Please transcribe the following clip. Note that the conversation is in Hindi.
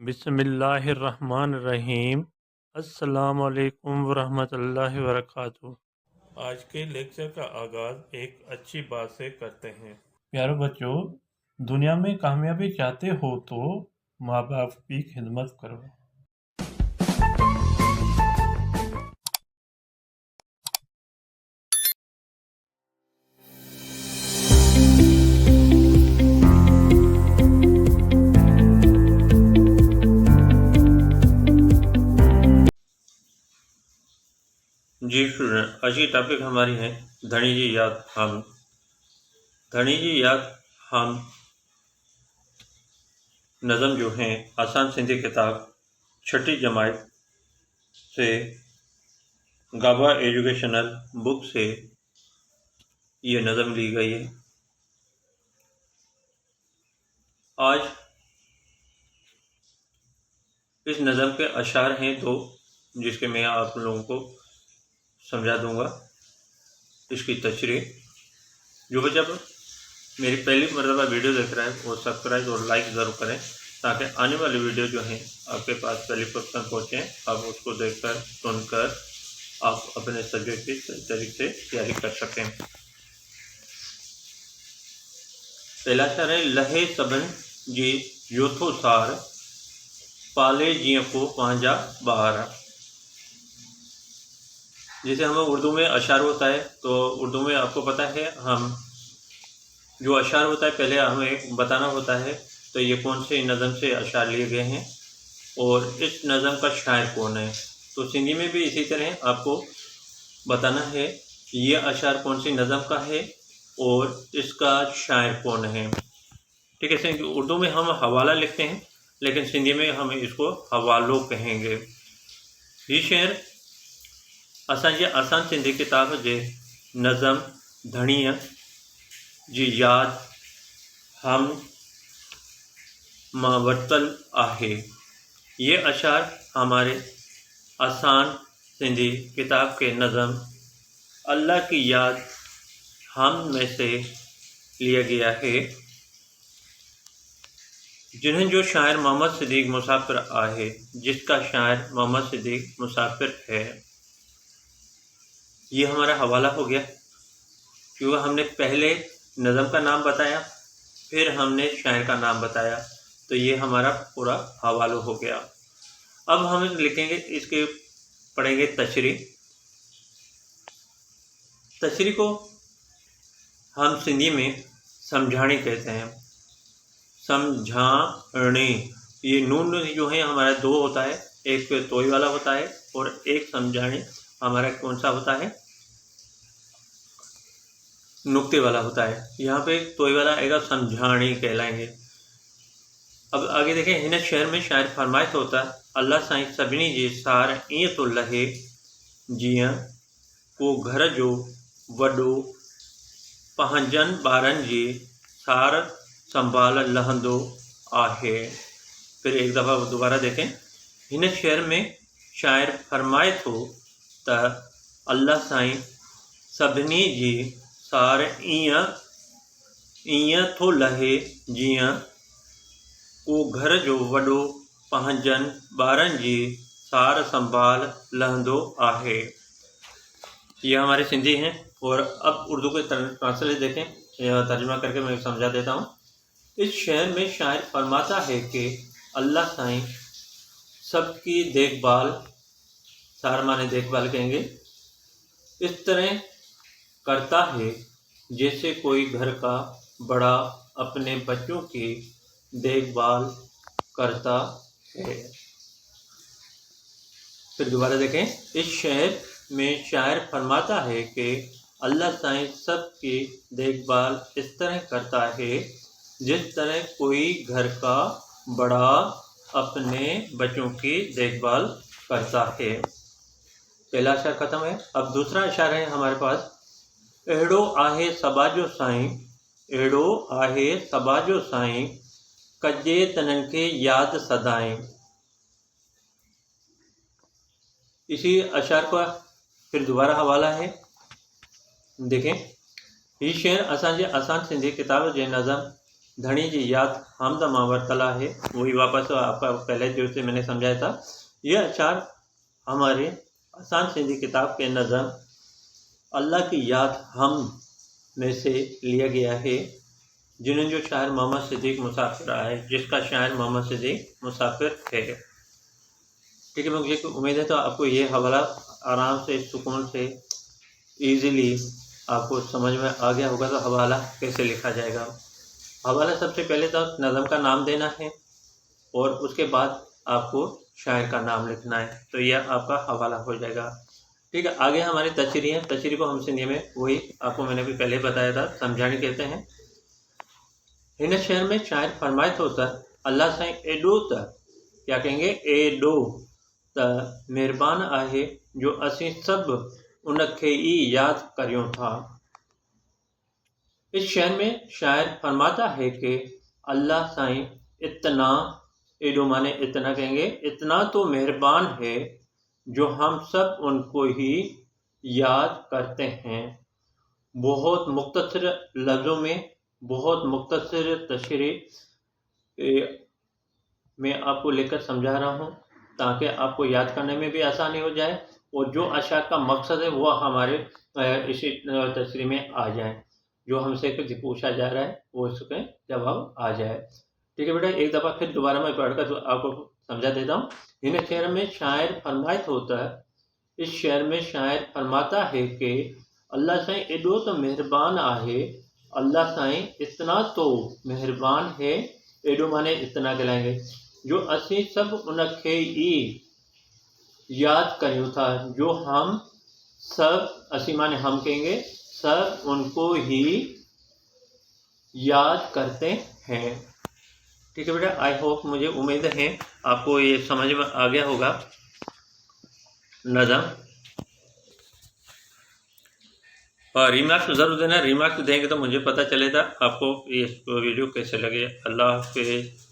बिस्मिल्लाहिर्रहमानिर्रहीम। अस्सलाम वालेकुम वरहमतुल्लाहि वबरकातुहू। आज के लेक्चर का आगाज़ एक अच्छी बात से करते हैं। प्यारे बच्चों, दुनिया में कामयाबी चाहते हो तो माँ बाप की खिदमत करो। जी स्टूडेंट, आज की टॉपिक हमारी है धनी जी याद हम। धनी जी याद हम नज़म जो हैं आसान सिंधी किताब छठी जमात से गाबा एजुकेशनल बुक से ये नज़म ली गई है। आज इस नज़म के अशार हैं दो, जिसके मैं आप लोगों को समझा दूंगा इसकी तशरीह। जो बच्चा मेरी पहली मरतबा वीडियो देख रहा है वो सब्सक्राइब और लाइक ज़रूर करें, ताकि आने वाली वीडियो जो हैं आपके पास पहले वक्त तक पहुँचें। आप उसको देखकर सुनकर आप अपने सब्जेक्ट की सही तरीके से तैयारी कर सकें। पहला अशार है लहे सबन जी योथो सार पाले जियों को पांजा बहार। जैसे हमें उर्दू में अशार होता है, तो उर्दू में आपको पता है हम जो अशार होता है पहले हमें बताना होता है तो ये कौन से नज़म से अशार लिए गए हैं और इस नज़म का शायर कौन है। तो सिंधी में भी इसी तरह आपको बताना है ये अशार कौन सी नज़म का है और इसका शायर कौन है। ठीक है, उर्दू में हम हवाला लिखते हैं, लेकिन सिंधी में हम इसको हवालो कहेंगे। ये शेर असांजे आसान सिंधी किताब जे नज़म धणीअ जी याद हम मां वरतल आहे। ये अशार हमारे आसान सिंधी किताब के नज़म अल्लाह की याद हम में से लिया गया है, जिन्हें जो शायर मोहम्मद सिद्दीक मुसाफिर आहे, जिसका शायर मोहम्मद सिद्दीक मुसाफिर है। ये हमारा हवाला हो गया, क्योंकि हमने पहले नज़म का नाम बताया फिर हमने शायर का नाम बताया, तो ये हमारा पूरा हवाला हो गया। अब हम लिखेंगे, इसके पढ़ेंगे तशरीह। तशरीह को हम सिंधी में समझाने कहते हैं। समझाने, ये नून जो है हमारा दो होता है, एक तोई वाला होता है और एक समझाने हमारा कौन सा होता है, नुक्ते वाला होता है। यहाँ पे तोई वाला आएगा, समझाने कहलाएंगे। अब आगे देखें, हिन शहर में शायर फरमाइश होता है अल्लाह साईं सभिनी जे सार ईअं तो लहे जीअं को घर जो वॾो पंहिंजनि ॿारनि जी सार संभाल लहंदो आहे। फिर एक दफ़ा दोबारा देखें, हिन शहर में शायर फरमाए थो त अल्लाह साईं सभिनी जी सार ईअं थो लहे जीअं को घर जो वॾो पंहिंजनि ॿारनि जी सार संभाल लहंदो आहे। ये हमारे सिंधी हैं। और अब उर्दू के ट्रांसलेट देखें, तर्जुमा करके मैं समझा देता हूँ। इस शेर में शायर फरमाता है कि अल्लाह साईं सबकी देखभाल, सार माने देखभाल कहेंगे, इस तरह करता है जैसे कोई घर का बड़ा अपने बच्चों की देखभाल करता है। फिर दोबारा देखें, इस शेर में शायर फरमाता है कि अल्लाह साईं सबकी देखभाल इस तरह करता है जिस तरह कोई घर का बड़ा अपने बच्चों की देखभाल करता है। पहला अशार खत्म है। अब दूसरा अशार है हमारे पास, अहिड़ो आहे सबाजो साईं, अहिड़ो आहे सबाजो साईं कजे तनन के याद सदाएं। इसी अशार का फिर दोबारा हवाला है। देखें, ये शेर असांजे आसान सिंधी किताब जे नज़म धनी जी याद हमदा मावर तला है, वही वापस आपका पहले जो से मैंने समझाया था। यह अशार हमारे आसान सिंधी किताब के नज़म अल्लाह की याद हम में से लिया गया है, जिन्हें जो शायर मोहम्मद सिद्दीक मुसाफिर है, जिसका शायर मोहम्मद सिद्दीक मुसाफिर है। ठीक है, मुझे उम्मीद है तो आपको ये हवाला आराम से सुकून से ईज़िली आपको समझ में आ गया होगा। तो हवाला कैसे लिखा जाएगा? हवाला सबसे पहले तो नज़म का नाम देना है और उसके बाद आपको शायर का नाम लिखना है, तो यह आपका हवाला हो जाएगा। ठीक है, आगे हमारी तशरीह है। तशरीह को हम सिंधी में वही आपको मैंने भी पहले बताया था, समझाने कहते हैं। हिन शहर में शायर फरमाए थो त अल्लाह साईं एॾो त क्या कहेंगे, एॾो त मेहरबान आहे जो असीं सभु उनखे ई याद करियूं था। इस शहर में शायर फरमाता है कि अल्लाह साईं इतना, एडो माने इतना कहेंगे, इतना तो मेहरबान है जो हम सब उनको ही याद करते हैं। बहुत मुख्तसर लफ्ज़ों में, बहुत मुख्तसर तशरीह मैं आपको लेकर समझा रहा हूँ ताकि आपको याद करने में भी आसानी हो जाए और जो अशार का मकसद है वो हमारे इसी तशरीह में आ जाए। जो हमसे कुछ पूछा जा रहा है वो इसमें जवाब आ जाए। ठीक है बेटा, एक दफ़ा फिर दोबारा मैं पढ़कर तो आपको समझा देता हूँ। इन शहर में शायर फरमायत होता है, इस शहर में शायर फरमाता है कि अल्लाह साईं एॾो तो मेहरबान आहे, अल्लाह साईं इतना तो मेहरबान है, एॾो माने इतना कहलाएंगे, जो असीं सब उनखे ई याद करियूं था, जो हम सब, असीं माने हम कहेंगे, सब उनको ही याद करते हैं। ठीक है बेटा, आई होप, मुझे उम्मीद है आपको ये समझ में आ गया होगा नज़म। और रिमार्क्स ज़रूर देना, रिमार्क्स देंगे तो मुझे पता चलेगा आपको ये वीडियो कैसे लगे। अल्लाह हाफ़िज़।